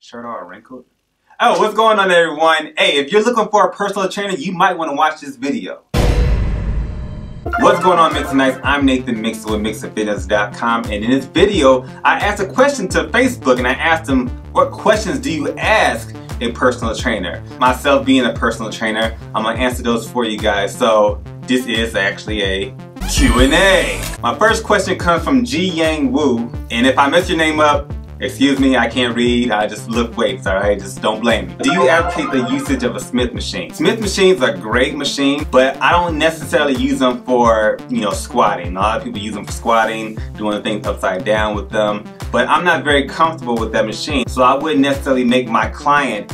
Shirt all wrinkled. Oh, what's going on, everyone? Hey, if you're looking for a personal trainer, you might want to watch this video. What's going on, Mixonite? I'm Nathan Mixon with MixonFitness.com, and in this video, I asked a question to Facebook, and I asked them, what questions do you ask a personal trainer? Myself being a personal trainer, I'm going to answer those for you guys. So this is actually a Q&A. My first question comes from Ji Yang Wu, and if I mess your name up, excuse me, I can't read, I just lift weights, alright? Just don't blame me. Do you advocate the usage of a Smith machine? Smith machines are great machines, but I don't necessarily use them for, squatting. A lot of people use them for squatting, doing things upside down with them, but I'm not very comfortable with that machine, so I wouldn't necessarily make my client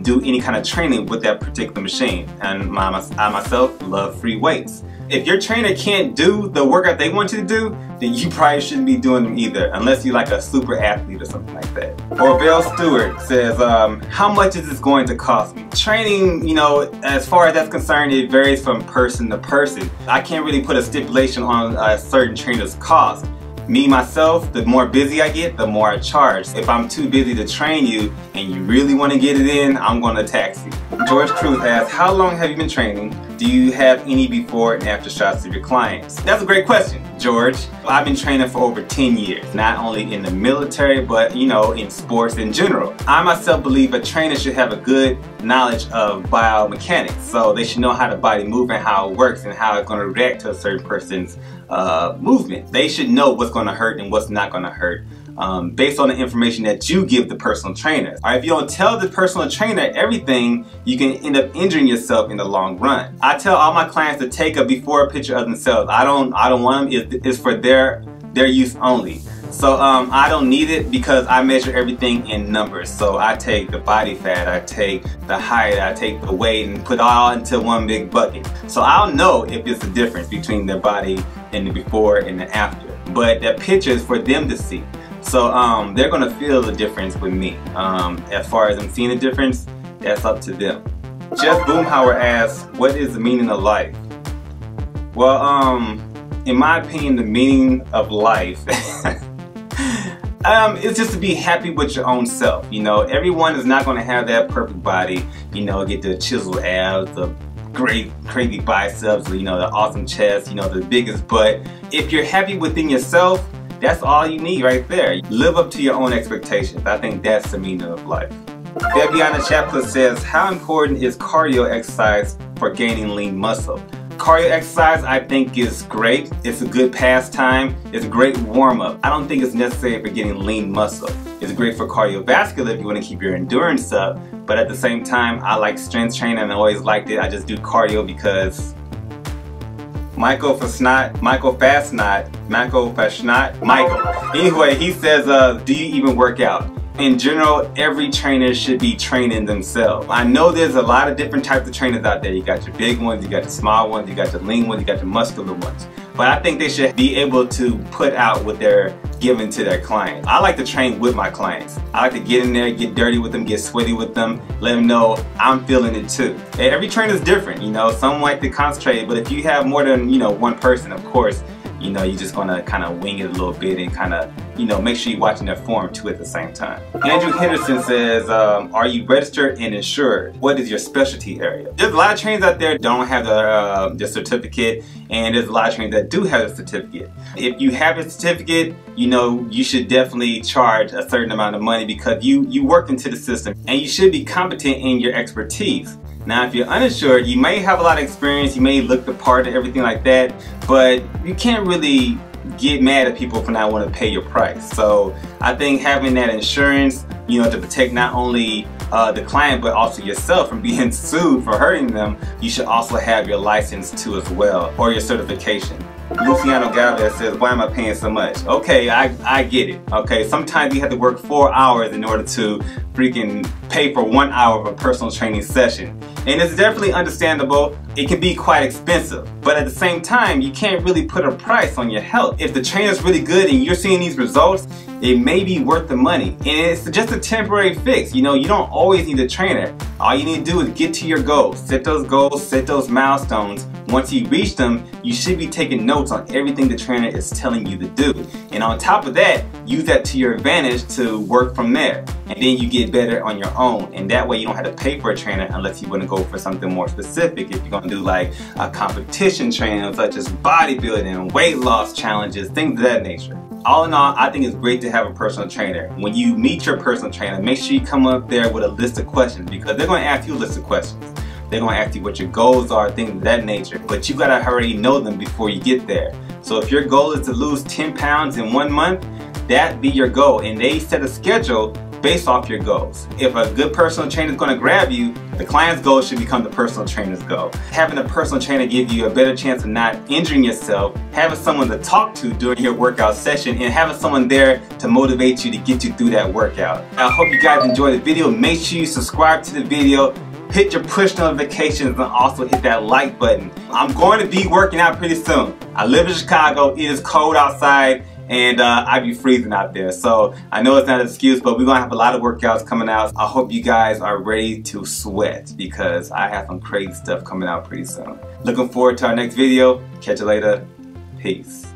do any kind of training with that particular machine. And I myself love free weights. If your trainer can't do the workout they want you to do, then you probably shouldn't be doing them either, unless you're like a super athlete or something like that. Orville Stewart says, how much is this going to cost me? Training, as far as that's concerned, it varies from person to person. I can't really put a stipulation on a certain trainer's cost. Me, myself, the more busy I get, the more I charge. If I'm too busy to train you and you really want to get it in, I'm going to tax you. George Cruz asks, how long have you been training? Do you have any before and after shots of your clients? That's a great question, George. I've been training for over 10 years, not only in the military, but in sports in general. I myself believe a trainer should have a good knowledge of biomechanics, so they should know how the body moves and how it works and how it's going to react to a certain person's movement. They should know what's going to hurt and what's not going to hurt based on the information that you give the personal trainer. All right, if you don't tell the personal trainer everything, you can end up injuring yourself in the long run. I tell all my clients to take a before picture of themselves. I don't want them. It's for their use only. So I don't need it because I measure everything in numbers. So I take the body fat, I take the height, I take the weight and put it all into one big bucket. So I'll know if it's a difference between their body and the before and the after. But the picture is for them to see. So they're gonna feel the difference with me. As far as them seeing the difference, that's up to them. Jeff Boomhauer asks, what is the meaning of life? Well, in my opinion, the meaning of life it's just to be happy with your own self. Everyone is not going to have that perfect body, get the chiseled abs, the great crazy biceps, the awesome chest, the biggest butt. If you're happy within yourself, that's all you need right there. Live up to your own expectations. I think that's the meaning of life. Fabiana Chaplet says, how important is cardio exercise for gaining lean muscle? Cardio exercise, I think, is great. It's a good pastime. It's a great warm-up. I don't think it's necessary for getting lean muscle. It's great for cardiovascular if you want to keep your endurance up, but at the same time, I like strength training and I always liked it. I just do cardio because Michael. Anyway, he says, do you even work out? In general, every trainer should be training themselves. I know there's a lot of different types of trainers out there. You got your big ones, you got the small ones, you got the lean ones, you got the muscular ones. But I think they should be able to put out what they're giving to their clients. I like to train with my clients. I like to get in there, get dirty with them, get sweaty with them, let them know I'm feeling it too. And every trainer is different, some like to concentrate, but if you have more than, one person, of course, you're just gonna kind of wing it a little bit and kind of, make sure you're watching their form too at the same time. Andrew Henderson says, are you registered and insured? What is your specialty area? There's a lot of trainers out there that don't have the certificate, and there's a lot of trainers that do have a certificate. If you have a certificate, you should definitely charge a certain amount of money because you work into the system and you should be competent in your expertise. Now, if you're uninsured, you may have a lot of experience, you may look the part and everything like that, but you can't really get mad at people for not wanting to pay your price. So I think having that insurance, to protect not only the client but also yourself from being sued for hurting them, you should also have your license too as well, or your certification. Luciano Galvez says, why am I paying so much? Okay, I get it. Okay, sometimes you have to work 4 hours in order to freaking pay for 1 hour of a personal training session. And it's definitely understandable. It can be quite expensive, but at the same time, you can't really put a price on your health. If the trainer's really good and you're seeing these results, it may be worth the money. And it's just a temporary fix. You don't always need a trainer. All you need to do is get to your goals, set those milestones. Once you reach them, you should be taking notes on everything the trainer is telling you to do. And on top of that, use that to your advantage to work from there. And then you get better on your own. And that way you don't have to pay for a trainer unless you want to go for something more specific. If you're going to do like a competition training such as bodybuilding, weight loss challenges, things of that nature. All in all, I think it's great to have a personal trainer. When you meet your personal trainer, make sure you come up there with a list of questions, because they're going to ask you a list of questions. They're going to ask you what your goals are, things of that nature. But you got to already know them before you get there. So if your goal is to lose 10 pounds in 1 month, that be your goal. And they set a schedule based off your goals. If a good personal trainer is going to grab you, the client's goal should become the personal trainer's goal. Having a personal trainer give you a better chance of not injuring yourself, having someone to talk to during your workout session, and having someone there to motivate you to get you through that workout. I hope you guys enjoyed the video. Make sure you subscribe to the video, hit your push notifications, and also hit that like button. I'm going to be working out pretty soon. I live in Chicago. It is cold outside, and I be freezing out there. So I know it's not an excuse, but we're gonna have a lot of workouts coming out. I hope you guys are ready to sweat, because I have some crazy stuff coming out pretty soon. Looking forward to our next video. Catch you later. Peace.